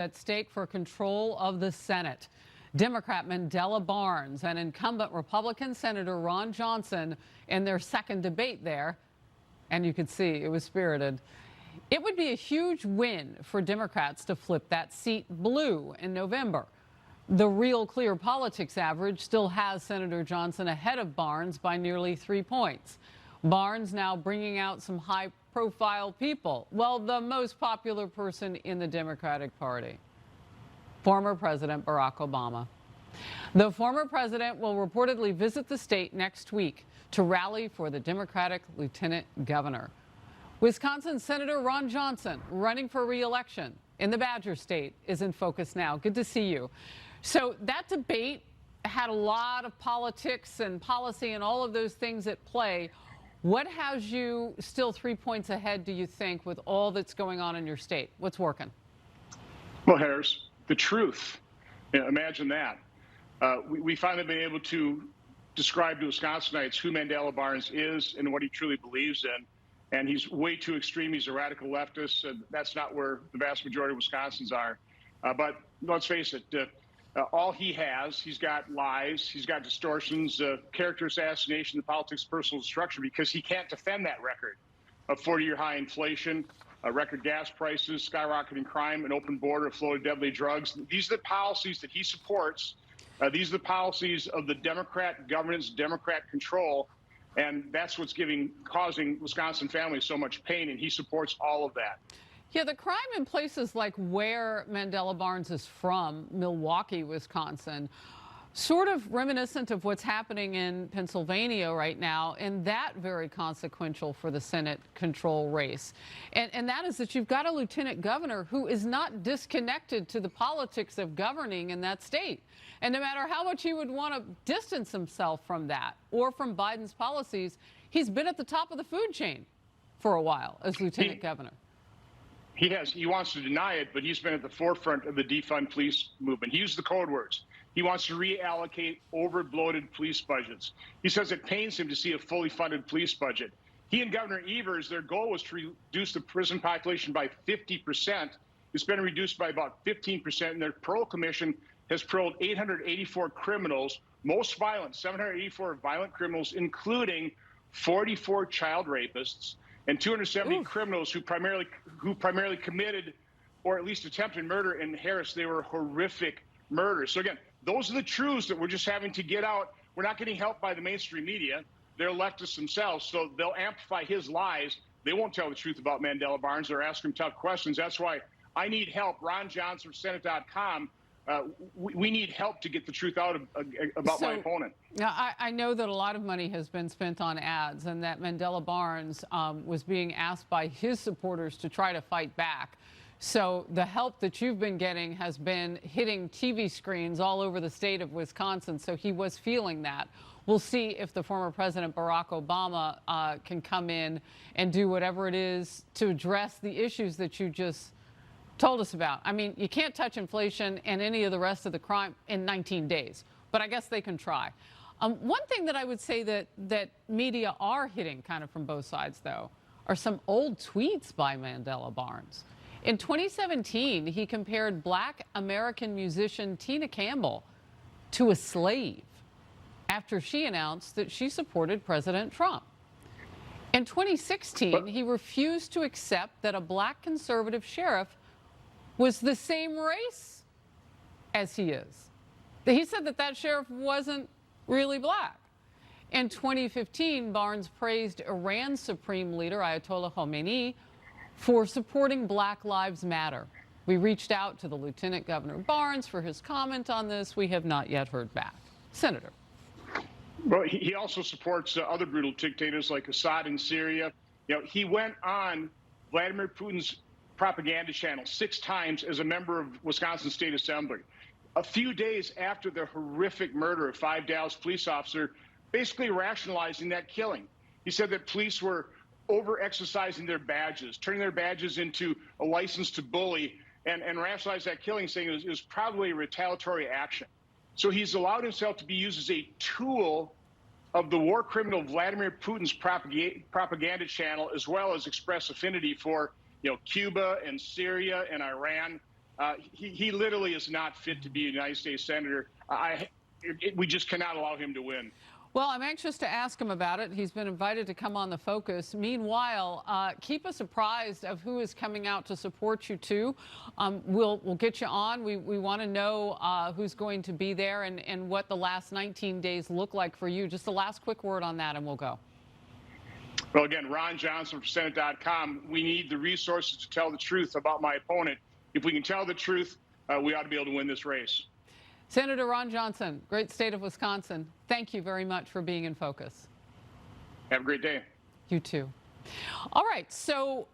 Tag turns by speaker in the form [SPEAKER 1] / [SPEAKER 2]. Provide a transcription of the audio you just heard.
[SPEAKER 1] At stake for control of the Senate. Democrat Mandela Barnes and incumbent Republican Senator Ron Johnson in their second debate there. And you could see it was spirited. It would be a huge win for Democrats to flip that seat blue in November. The Real Clear Politics average still has Senator Johnson ahead of Barnes by nearly 3 points. Barnes now bringing out some high-profile people. Well, the most popular person in the Democratic Party, former President Barack Obama. The former president will reportedly visit the state next week to rally for the Democratic lieutenant governor. Wisconsin Senator Ron Johnson, running for re-election in the Badger State, is in focus now. Good to see you. So that debate had a lot of politics and policy and all of those things at play. What has you still 3 points ahead, do you think, with all that's going on in your state? What's working?
[SPEAKER 2] Well, Harris, the truth. Imagine that. We finally been able to describe to Wisconsinites who Mandela Barnes is and what he truly believes in. And he's way too extreme. He's a radical leftist. And that's not where the vast majority of Wisconsins are. But let's face it, all he has, he's got lies, he's got distortions, character assassination, the politics of personal destruction, because he can't defend that record of 40-year high inflation, record gas prices, skyrocketing crime, an open border, a flow of deadly drugs. These are the policies that he supports. These are the policies of the Democrat governance, Democrat control, and that's what's causing Wisconsin families so much pain, and he supports all of that.
[SPEAKER 1] Yeah, the crime in places like where Mandela Barnes is from, Milwaukee, Wisconsin, sort of reminiscent of what's happening in Pennsylvania right now, and that very consequential for the Senate control race. And that is that you've got a lieutenant governor who is not disconnected to the politics of governing in that state. And no matter how much he would want to distance himself from that or from Biden's policies, he's been at the top of the food chain for a while as lieutenant governor.
[SPEAKER 2] He has. He wants to deny it, but he's been at the forefront of the defund police movement. He used the code words. He wants to reallocate over-bloated police budgets. He says it pains him to see a fully funded police budget. He and Governor Evers, their goal was to reduce the prison population by 50%. It's been reduced by about 15%, and their parole commission has paroled 884 criminals, most violent, 784 violent criminals, including 44 child rapists, and 270 criminals who primarily committed or at least attempted murder. In Harris, they were horrific murders. So again, those are the truths that we're just having to get out. We're not getting help by the mainstream media. They're leftists themselves, so they'll amplify his lies. They won't tell the truth about Mandela Barnes or ask him tough questions. That's why I need help. Ron Johnson, Senate.com. We need help to get the truth out about my opponent.
[SPEAKER 1] Now, I know that a lot of money has been spent on ads and that Mandela Barnes was being asked by his supporters to try to fight back. So the help that you've been getting has been hitting TV screens all over the state of Wisconsin. So he was feeling that. We'll see if the former President Barack Obama can come in and do whatever it is to address the issues that you just told us about. I mean, you can't touch inflation and any of the rest of the crime in 19 days, but I guess they can try. One thing that I would say that media are hitting kind of from both sides, though, are some old tweets by Mandela Barnes. In 2017, he compared Black American musician Tina Campbell to a slave after she announced that she supported President Trump. In 2016, he refused to accept that a Black conservative sheriff was the same race as he is. He said that sheriff wasn't really Black. In 2015, Barnes praised Iran's supreme leader, Ayatollah Khomeini, for supporting Black Lives Matter. We reached out to the Lieutenant Governor Barnes for his comment on this. We have not yet heard back. Senator.
[SPEAKER 2] Well, he also supports other brutal dictators like Assad in Syria. You know, he went on Vladimir Putin's propaganda channel 6 times as a member of Wisconsin State Assembly. A few days after the horrific murder of 5 Dallas police officers, basically rationalizing that killing. He said that police were over-exercising their badges, turning their badges into a license to bully, and rationalized that killing, saying it was probably a retaliatory action. So he's allowed himself to be used as a tool of the war criminal Vladimir Putin's propaganda channel, as well as express affinity for Cuba and Syria and Iran. He literally is not fit to be a United States senator. We just cannot allow him to win.
[SPEAKER 1] Well, I'm anxious to ask him about it. He's been invited to come on The Focus. Meanwhile, keep us apprised of who is coming out to support you, too. We'll get you on. We want to know who's going to be there and what the last 19 days look like for you. Just the last quick word on that, and we'll go.
[SPEAKER 2] Well, again, Ron Johnson from Senate.com. We need the resources to tell the truth about my opponent. If we can tell the truth, we ought to be able to win this race.
[SPEAKER 1] Senator Ron Johnson, great state of Wisconsin. Thank you very much for being in focus.
[SPEAKER 2] Have a great day.
[SPEAKER 1] You too. All right. So